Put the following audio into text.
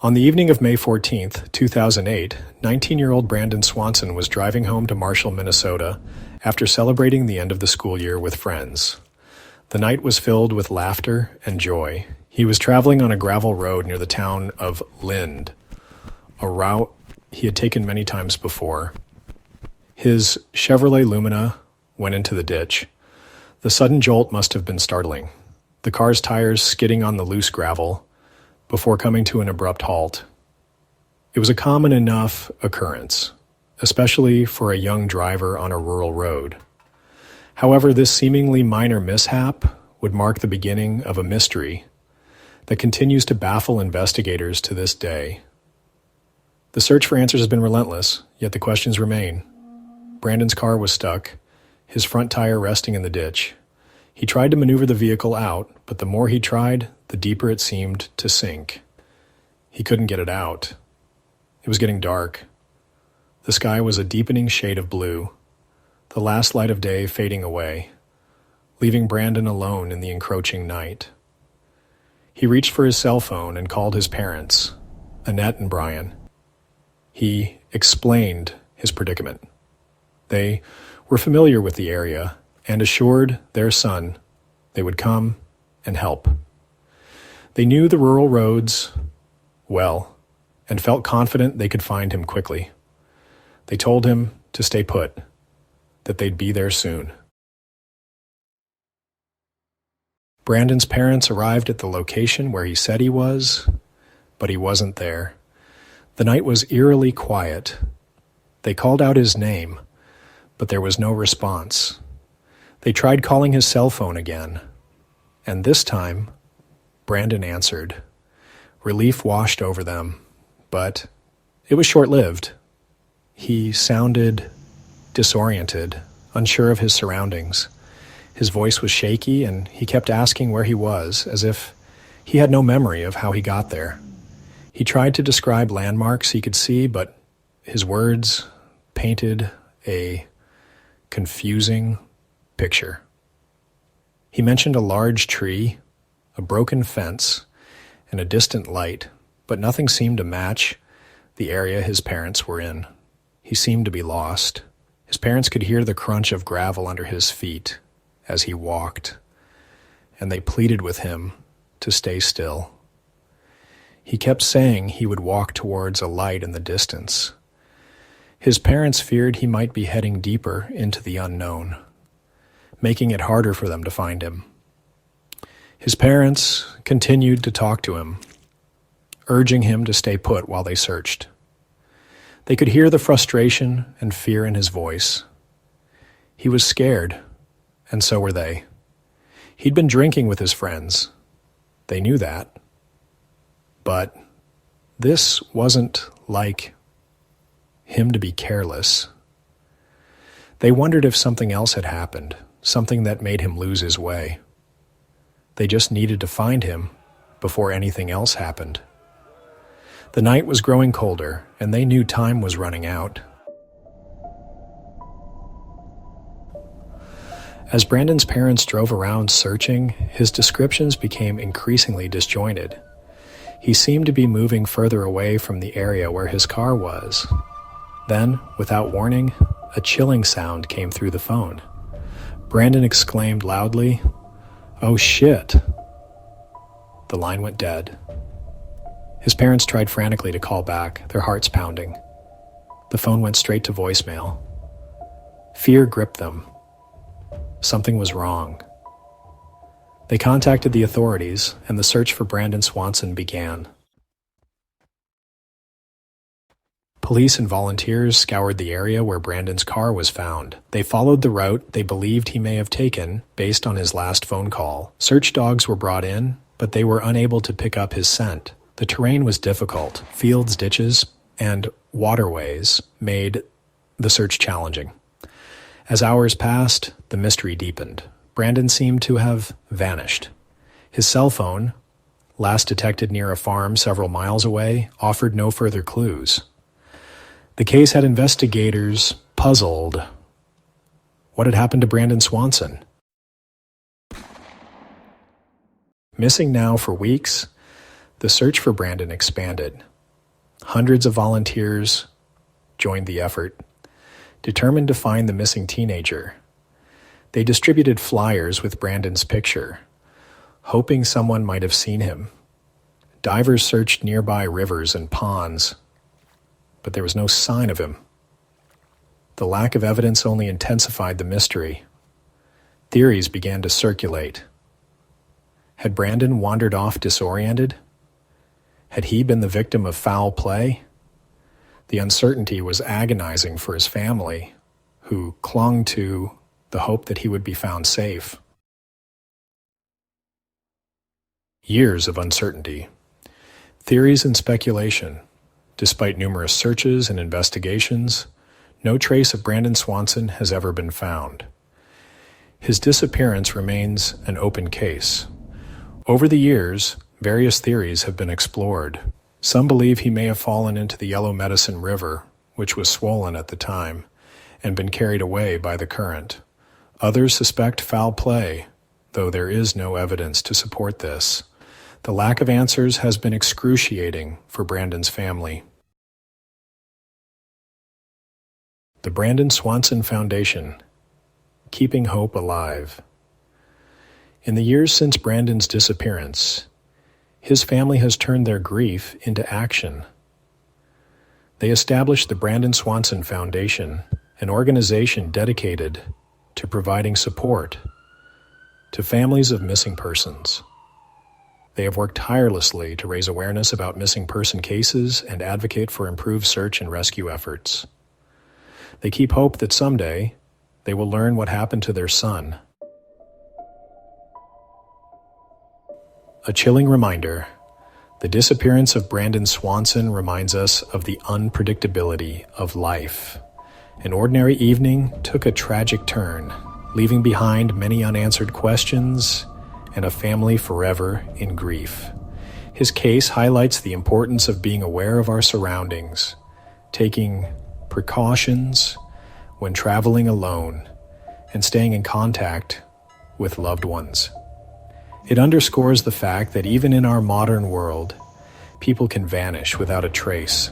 On the evening of May 14th, 2008, 19-year-old Brandon Swanson was driving home to Marshall, Minnesota, after celebrating the end of the school year with friends. The night was filled with laughter and joy. He was traveling on a gravel road near the town of Lind, a route he had taken many times before. His Chevrolet Lumina went into the ditch. The sudden jolt must have been startling, the car's tires skidding on the loose gravel before coming to an abrupt halt. It was a common enough occurrence, especially for a young driver on a rural road. However, this seemingly minor mishap would mark the beginning of a mystery that continues to baffle investigators to this day. The search for answers has been relentless, yet the questions remain. Brandon's car was stuck, his front tire resting in the ditch. He tried to maneuver the vehicle out, but the more he tried, the deeper it seemed to sink. He couldn't get it out. It was getting dark. The sky was a deepening shade of blue, the last light of day fading away, leaving Brandon alone in the encroaching night. He reached for his cell phone and called his parents, Annette and Brian. He explained his predicament. They were familiar with the area and assured their son they would come and help. They knew the rural roads well and felt confident they could find him quickly. They told him to stay put, that they'd be there soon. Brandon's parents arrived at the location where he said he was, but he wasn't there. The night was eerily quiet. They called out his name, but there was no response. They tried calling his cell phone again, and this time, Brandon answered. Relief washed over them, but it was short-lived. He sounded disoriented, unsure of his surroundings. His voice was shaky, and he kept asking where he was, as if he had no memory of how he got there. He tried to describe landmarks he could see, but his words painted a confusing picture. He mentioned a large tree, a broken fence, and a distant light, but nothing seemed to match the area his parents were in. He seemed to be lost. His parents could hear the crunch of gravel under his feet as he walked, and they pleaded with him to stay still. He kept saying he would walk towards a light in the distance. His parents feared he might be heading deeper into the unknown, making it harder for them to find him. His parents continued to talk to him, urging him to stay put while they searched. They could hear the frustration and fear in his voice. He was scared, and so were they. He'd been drinking with his friends. They knew that. But this wasn't like him to be careless. They wondered if something else had happened, something that made him lose his way. They just needed to find him before anything else happened. The night was growing colder, and they knew time was running out. As Brandon's parents drove around searching, his descriptions became increasingly disjointed. He seemed to be moving further away from the area where his car was. Then, without warning, a chilling sound came through the phone. Brandon exclaimed loudly, "Oh shit!" The line went dead. His parents tried frantically to call back, their hearts pounding. The phone went straight to voicemail. Fear gripped them. Something was wrong. They contacted the authorities, and the search for Brandon Swanson began. Police and volunteers scoured the area where Brandon's car was found. They followed the route they believed he may have taken based on his last phone call. Search dogs were brought in, but they were unable to pick up his scent. The terrain was difficult. Fields, ditches, and waterways made the search challenging. As hours passed, the mystery deepened. Brandon seemed to have vanished. His cell phone, last detected near a farm several miles away, offered no further clues. The case had investigators puzzled. What had happened to Brandon Swanson? Missing now for weeks, The search for Brandon expanded. Hundreds of volunteers joined the effort, determined to find the missing teenager. They distributed flyers with Brandon's picture, hoping someone might have seen him. Divers searched nearby rivers and ponds, but there was no sign of him. The lack of evidence only intensified the mystery. Theories began to circulate. Had Brandon wandered off disoriented? Had he been the victim of foul play? The uncertainty was agonizing for his family, who clung to the hope that he would be found safe. Years of uncertainty. Theories and speculation. Despite numerous searches and investigations, no trace of Brandon Swanson has ever been found. His disappearance remains an open case. Over the years, various theories have been explored. Some believe he may have fallen into the Yellow Medicine River, which was swollen at the time, and been carried away by the current. Others suspect foul play, though there is no evidence to support this. The lack of answers has been excruciating for Brandon's family. The Brandon Swanson Foundation, keeping hope alive. In the years since Brandon's disappearance, his family has turned their grief into action. They established the Brandon Swanson Foundation, an organization dedicated to providing support to families of missing persons. They have worked tirelessly to raise awareness about missing person cases and advocate for improved search and rescue efforts. They keep hope that someday they will learn what happened to their son. A chilling reminder, the disappearance of Brandon Swanson reminds us of the unpredictability of life. An ordinary evening took a tragic turn, leaving behind many unanswered questions and a family forever in grief. His case highlights the importance of being aware of our surroundings, taking precautions when traveling alone, and staying in contact with loved ones. It underscores the fact that even in our modern world, people can vanish without a trace.